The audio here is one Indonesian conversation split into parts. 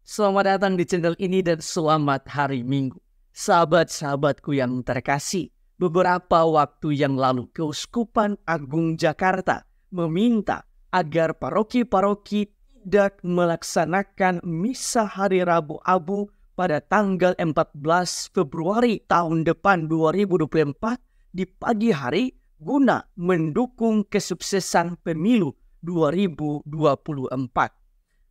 Selamat datang di channel ini dan selamat hari Minggu. Sahabat-sahabatku yang terkasih, beberapa waktu yang lalu Keuskupan Agung Jakarta meminta agar paroki-paroki tidak melaksanakan misa hari Rabu Abu pada tanggal 14 Februari tahun depan 2024 di pagi hari guna mendukung kesuksesan pemilu 2024.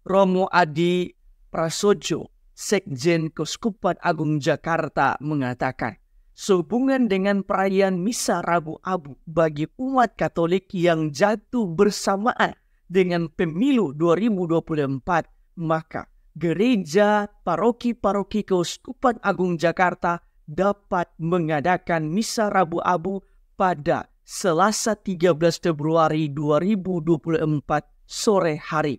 Romo Adi Prasojo, Sekjen Keuskupan Agung Jakarta mengatakan, sehubungan dengan perayaan Misa Rabu Abu bagi umat Katolik yang jatuh bersamaan dengan pemilu 2024, maka gereja paroki-paroki Keuskupan Agung Jakarta dapat mengadakan Misa Rabu Abu pada Selasa 13 Februari 2024 sore hari.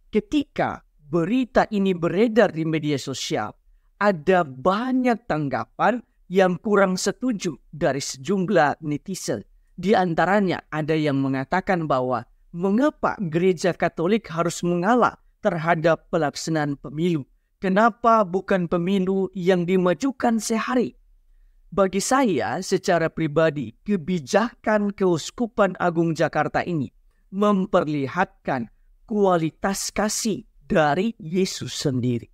Ketika berita ini beredar di media sosial, ada banyak tanggapan yang kurang setuju dari sejumlah netizen. Di antaranya ada yang mengatakan bahwa mengapa gereja Katolik harus mengalah terhadap pelaksanaan pemilu? Kenapa bukan pemilu yang dimajukan sehari? Bagi saya secara pribadi, kebijakan Keuskupan Agung Jakarta ini memperlihatkan kualitas kasih dari Yesus sendiri.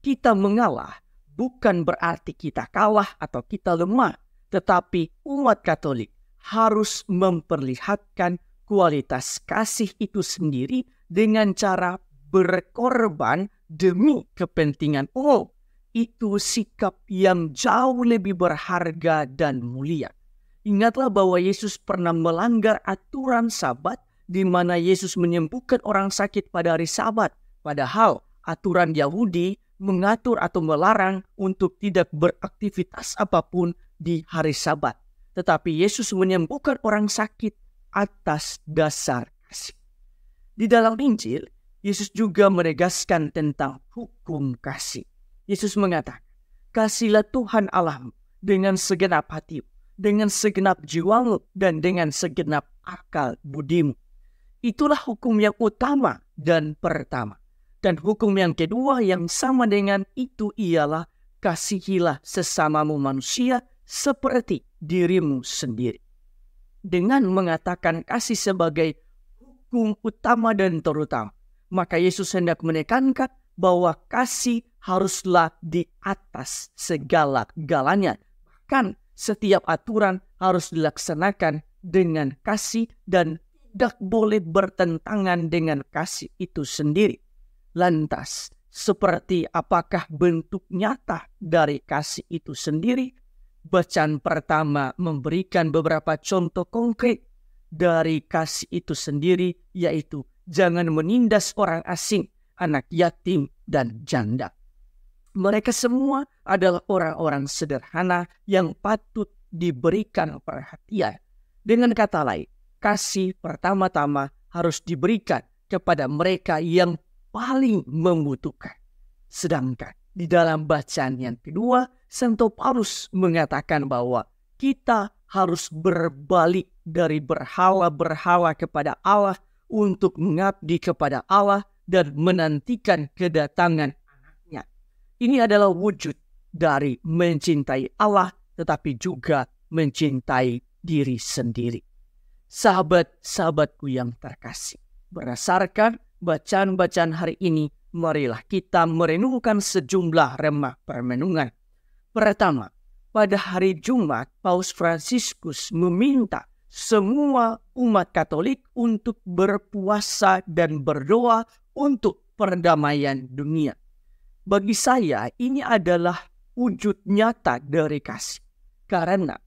Kita mengalah bukan berarti kita kalah atau kita lemah, tetapi umat Katolik harus memperlihatkan kualitas kasih itu sendiri dengan cara berkorban demi kepentingan umum. Itu sikap yang jauh lebih berharga dan mulia. Ingatlah bahwa Yesus pernah melanggar aturan Sabat, di mana Yesus menyembuhkan orang sakit pada hari Sabat. Padahal aturan Yahudi mengatur atau melarang untuk tidak beraktivitas apapun di hari Sabat. Tetapi Yesus menyembuhkan orang sakit atas dasar kasih. Di dalam Injil, Yesus juga menegaskan tentang hukum kasih. Yesus mengatakan, kasihlah Tuhan Allahmu dengan segenap hatimu, dengan segenap jiwamu, dan dengan segenap akal budimu. Itulah hukum yang utama dan pertama. Dan hukum yang kedua yang sama dengan itu ialah kasihilah sesamamu manusia seperti dirimu sendiri. Dengan mengatakan kasih sebagai hukum utama dan terutama, maka Yesus hendak menekankan bahwa kasih haruslah di atas segala-galanya. Bahkan setiap aturan harus dilaksanakan dengan kasih dan tidak boleh bertentangan dengan kasih itu sendiri. Lantas, seperti apakah bentuk nyata dari kasih itu sendiri? Bacaan pertama memberikan beberapa contoh konkret dari kasih itu sendiri, yaitu jangan menindas orang asing, anak yatim, dan janda. Mereka semua adalah orang-orang sederhana yang patut diberikan perhatian. Dengan kata lain, kasih pertama-tama harus diberikan kepada mereka yang paling membutuhkan. Sedangkan di dalam bacaan yang kedua, Santo Paulus mengatakan bahwa kita harus berbalik dari berhala-berhala kepada Allah untuk mengabdi kepada Allah dan menantikan kedatangan anaknya. Ini adalah wujud dari mencintai Allah tetapi juga mencintai diri sendiri. Sahabat-sahabatku yang terkasih, berdasarkan bacaan-bacaan hari ini, marilah kita merenungkan sejumlah remah permenungan. Pertama, pada hari Jumat, Paus Fransiskus meminta semua umat Katolik untuk berpuasa dan berdoa untuk perdamaian dunia. Bagi saya, ini adalah wujud nyata dari kasih. Karena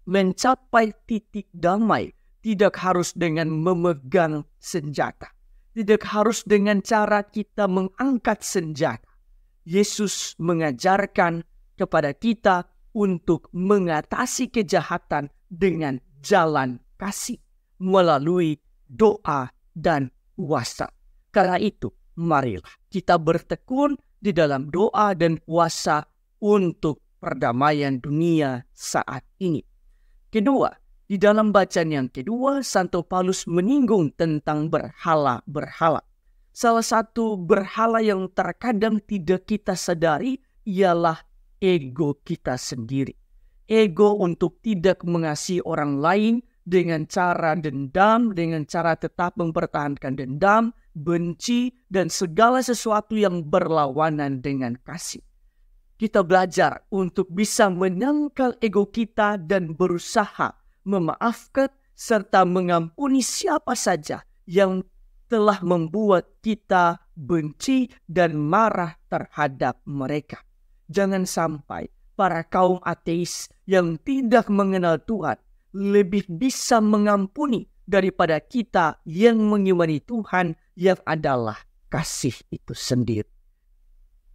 mencapai titik damai tidak harus dengan memegang senjata. Tidak harus dengan cara kita mengangkat senjata. Yesus mengajarkan kepada kita untuk mengatasi kejahatan dengan jalan kasih melalui doa dan puasa. Karena itu, marilah kita bertekun di dalam doa dan puasa untuk perdamaian dunia saat ini. Kedua, di dalam bacaan yang kedua, Santo Paulus menyinggung tentang berhala-berhala. salah satu berhala yang terkadang tidak kita sadari ialah ego kita sendiri. Ego untuk tidak mengasihi orang lain dengan cara dendam, dengan cara tetap mempertahankan dendam, benci, dan segala sesuatu yang berlawanan dengan kasih. Kita belajar untuk bisa menangkal ego kita dan berusaha memaafkan serta mengampuni siapa saja yang telah membuat kita benci dan marah terhadap mereka. Jangan sampai para kaum ateis yang tidak mengenal Tuhan lebih bisa mengampuni daripada kita yang mengimani Tuhan yang adalah kasih itu sendiri.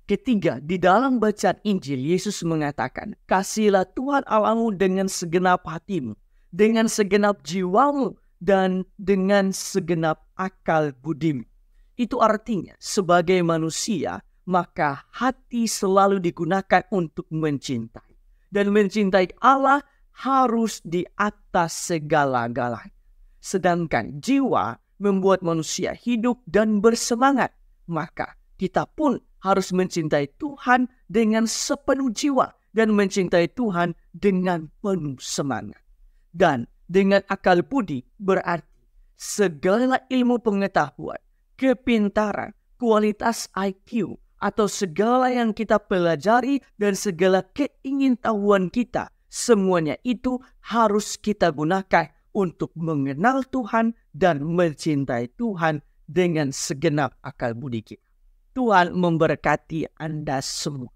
Ketiga, di dalam bacaan Injil, Yesus mengatakan, "Kasihilah Tuhan Allahmu dengan segenap hatimu, dengan segenap jiwamu, dan dengan segenap akal budimu." Itu artinya, sebagai manusia, maka hati selalu digunakan untuk mencintai. Dan mencintai Allah harus di atas segala-galanya. Sedangkan jiwa membuat manusia hidup dan bersemangat. Maka kita pun harus mencintai Tuhan dengan sepenuh jiwa dan mencintai Tuhan dengan penuh semangat. Dan dengan akal budi berarti segala ilmu pengetahuan, kepintaran, kualitas IQ, atau segala yang kita pelajari dan segala keingintahuan kita, semuanya itu harus kita gunakan untuk mengenal Tuhan dan mencintai Tuhan dengan segenap akal budi kita. Tuhan memberkati Anda semua.